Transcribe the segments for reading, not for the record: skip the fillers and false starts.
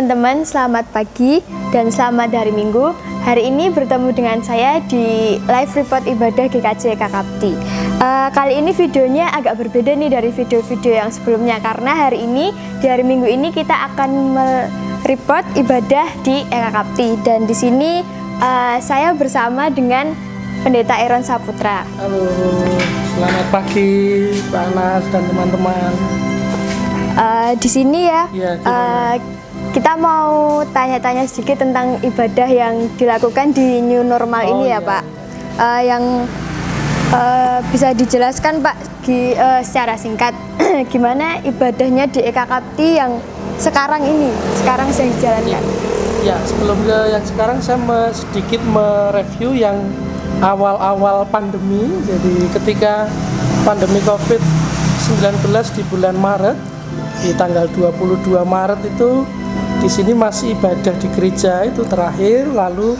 teman-teman, selamat pagi dan selamat hari Minggu. Hari ini bertemu dengan saya di live report ibadah GKJ Kakabti. Kali ini videonya agak berbeda nih dari video-video yang sebelumnya, karena hari ini di hari Minggu ini kita akan report ibadah di Kakabti, dan di sini saya bersama dengan Pendeta Aaron Saputra. Halo, selamat pagi Pak Anas dan teman-teman. Di sini ya, kita mau tanya-tanya sedikit tentang ibadah yang dilakukan di new normal ini ya Pak. Yang bisa dijelaskan Pak secara singkat gimana ibadahnya di Kakabti yang sekarang ini, sekarang sedang dijalankan. Ya, sebelum yang sekarang saya sedikit mereview yang awal-awal pandemi. Jadi ketika pandemi COVID-19 di bulan Maret, di tanggal 22 Maret itu di sini masih ibadah di gereja itu terakhir, lalu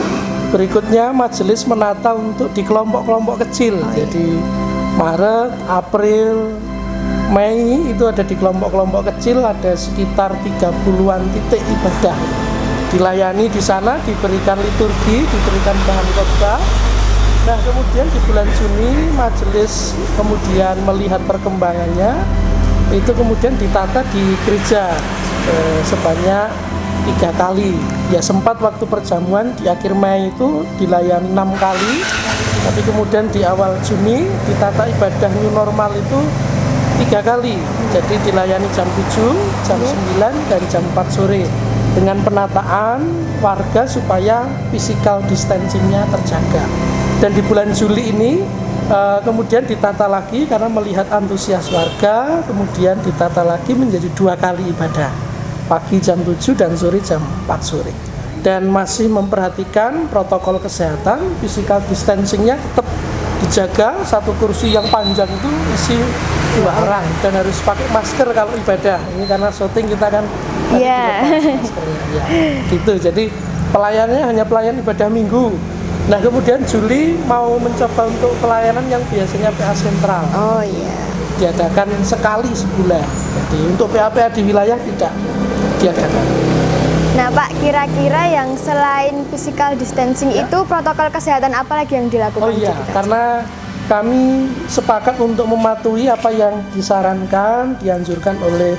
berikutnya majelis menata untuk di kelompok-kelompok kecil. Jadi Maret, April, Mei itu ada di kelompok-kelompok kecil, ada sekitar 30-an titik ibadah dilayani di sana, diberikan liturgi, diberikan bahan khotbah. Nah, kemudian di bulan Juni majelis kemudian melihat perkembangannya, itu kemudian ditata di gereja sebanyak 3 kali. Ya, sempat waktu perjamuan di akhir Mei itu dilayani 6 kali, tapi kemudian di awal Juni ditata ibadah new normal itu 3 kali. Jadi dilayani jam 7, jam 9, dan jam 4 sore dengan penataan warga supaya physical distancing-nya terjaga. Dan di bulan Juli ini kemudian ditata lagi karena melihat antusias warga, kemudian ditata lagi menjadi 2 kali ibadah, pagi jam 7 dan sore jam 4 sore. Dan masih memperhatikan protokol kesehatan, physical distancing-nya tetap dijaga. Satu kursi yang panjang itu isi 2 orang dan harus pakai masker kalau ibadah. Ini karena syuting kita kan maskernya. Ya, gitu. Jadi pelayanannya hanya pelayan ibadah Minggu. Nah, kemudian Juli mau mencoba untuk pelayanan yang biasanya PA sentral. Oh iya. Diadakan sekali sebulan. Jadi untuk PA di wilayah tidak diadakan. Nah Pak, kira-kira yang selain physical distancing itu protokol kesehatan apa lagi yang dilakukan? Oh iya, karena kami sepakat untuk mematuhi apa yang disarankan, dianjurkan oleh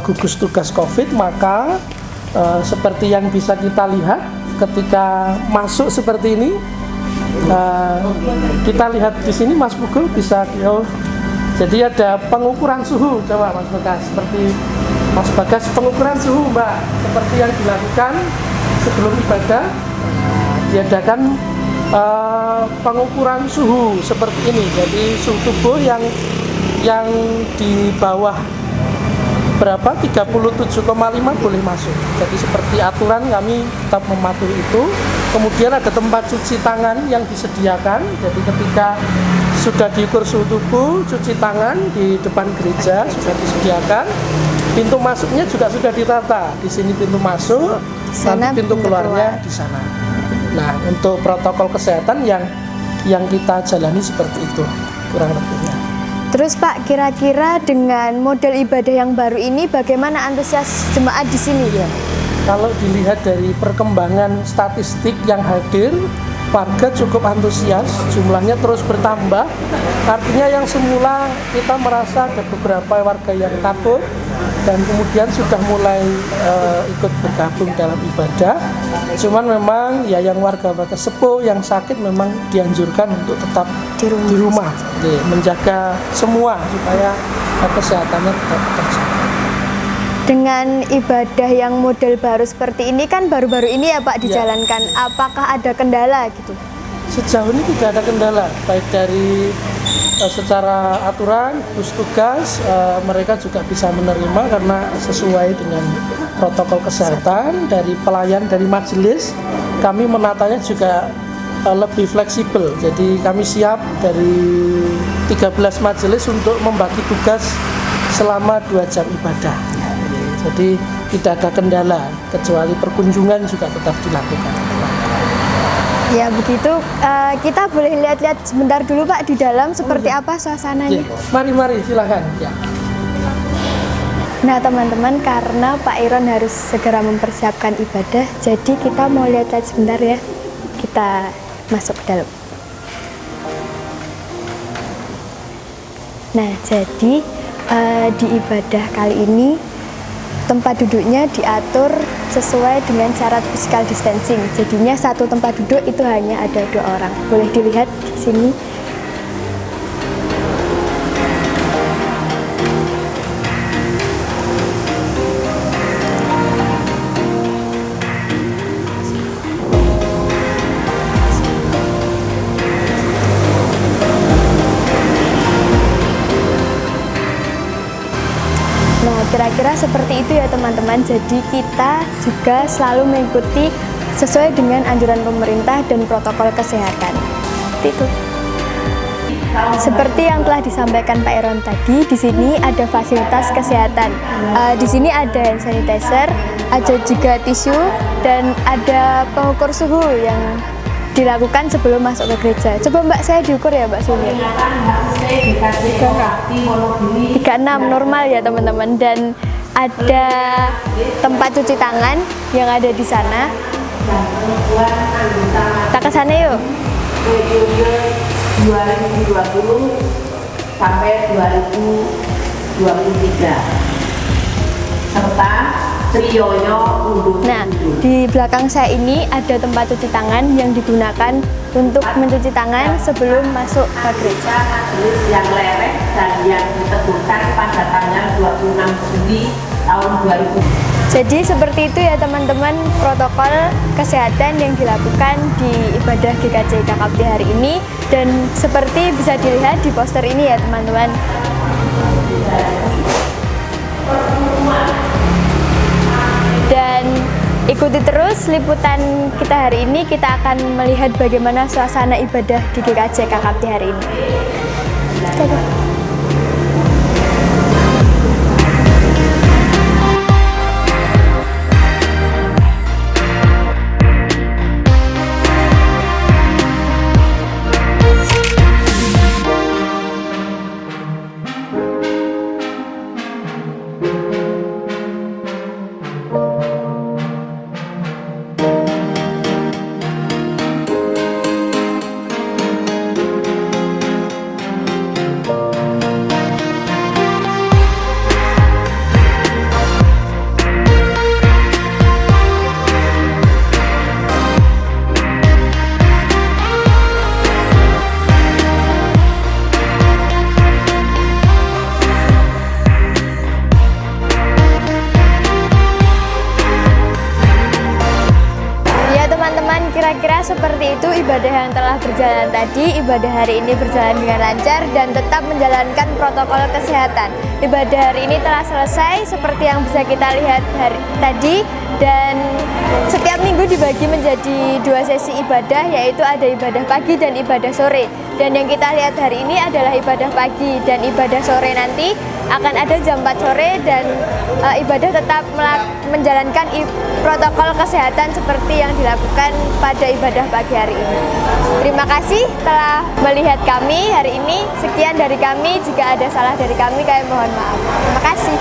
gugus tugas COVID, maka seperti yang bisa kita lihat ketika masuk seperti ini, kita lihat di sini Mas Pugul bisa jadi ada pengukuran suhu. Coba Mas Bagas, seperti Mas Bagas, pengukuran suhu Mbak, seperti yang dilakukan sebelum ibadah, diadakan pengukuran suhu seperti ini. Jadi suhu tubuh yang di bawah berapa, 37,5 boleh masuk. Jadi seperti aturan kami tetap mematuhi itu. Kemudian ada tempat cuci tangan yang disediakan. Jadi ketika sudah diukur suhu tubuh, cuci tangan di depan gereja sudah disediakan. Pintu masuknya juga sudah ditata. Di sini pintu masuk, nanti pintu keluarnya di sana. Nah, untuk protokol kesehatan yang kita jalani seperti itu kurang lebihnya. Terus Pak, kira-kira dengan model ibadah yang baru ini bagaimana antusias jemaat di sini? Ya, kalau dilihat dari perkembangan statistik yang hadir, warga cukup antusias, jumlahnya terus bertambah. Artinya yang semula kita merasa ada beberapa warga yang takut dan kemudian sudah mulai ikut bergabung dalam ibadah. Cuman memang ya yang warga sepuh yang sakit memang dianjurkan untuk tetap di rumah. Menjaga semua supaya kesehatannya tetap terjaga. Dengan ibadah yang model baru seperti ini kan baru-baru ini ya Pak dijalankan, apakah ada kendala gitu? Sejauh ini tidak ada kendala, baik dari secara aturan, gugus tugas mereka juga bisa menerima karena sesuai dengan protokol kesehatan. Dari pelayan dari majelis, kami menatanya juga lebih fleksibel. Jadi kami siap dari 13 majelis untuk membagi tugas selama 2 jam ibadah. Jadi tidak ada kendala, kecuali perkunjungan juga tetap dilakukan. Ya begitu, kita boleh lihat-lihat sebentar dulu Pak di dalam seperti apa suasananya. Mari silakan. Ya. Nah teman-teman, karena Pak Iron harus segera mempersiapkan ibadah, jadi kita mau lihat-lihat sebentar ya. Kita masuk ke dalam. Nah jadi di ibadah kali ini tempat duduknya diatur sesuai dengan syarat physical distancing. Jadinya satu tempat duduk itu hanya ada 2 orang. Boleh dilihat di sini. Nah, kira-kira seperti itu ya teman-teman. Jadi kita juga selalu mengikuti sesuai dengan anjuran pemerintah dan protokol kesehatan. Seperti itu. Seperti yang telah disampaikan Pak Iron tadi, di sini ada fasilitas kesehatan. Di sini ada hand sanitizer, ada juga tisu, dan ada pengukur suhu yang dilakukan sebelum masuk ke gereja. Coba Mbak, saya diukur ya Mbak Sumi. 36 normal ya teman-teman, dan ada tempat cuci tangan yang ada di sana. Kita ke sana yuk. 2020 sampai 2023 serta Trioyo Unduh. Nah, di belakang saya ini ada tempat cuci tangan yang digunakan untuk mencuci tangan sebelum masuk ke gereja. Majelis yang lereh dan yang diteguhkan pada tanggal 26 Juli tahun 2000. Jadi seperti itu ya teman-teman, protokol kesehatan yang dilakukan di ibadah GKJ KKBT hari ini. Dan seperti bisa dilihat di poster ini ya teman-teman. Dan ikuti terus liputan kita hari ini. Kita akan melihat bagaimana suasana ibadah di GKJ KKBT hari ini. Kira-kira seperti itu ibadah yang telah berjalan tadi. Ibadah hari ini berjalan dengan lancar dan tetap menjalankan protokol kesehatan. Ibadah hari ini telah selesai seperti yang bisa kita lihat tadi, dan setiap minggu dibagi menjadi 2 sesi ibadah, yaitu ada ibadah pagi dan ibadah sore. Dan yang kita lihat hari ini adalah ibadah pagi, dan ibadah sore nanti akan ada jam 4 sore, dan ibadah tetap menjalankan protokol kesehatan seperti yang dilakukan pada ibadah pagi hari ini. Terima kasih telah melihat kami hari ini. Sekian dari kami. Jika ada salah dari kami mohon maaf. Terima kasih.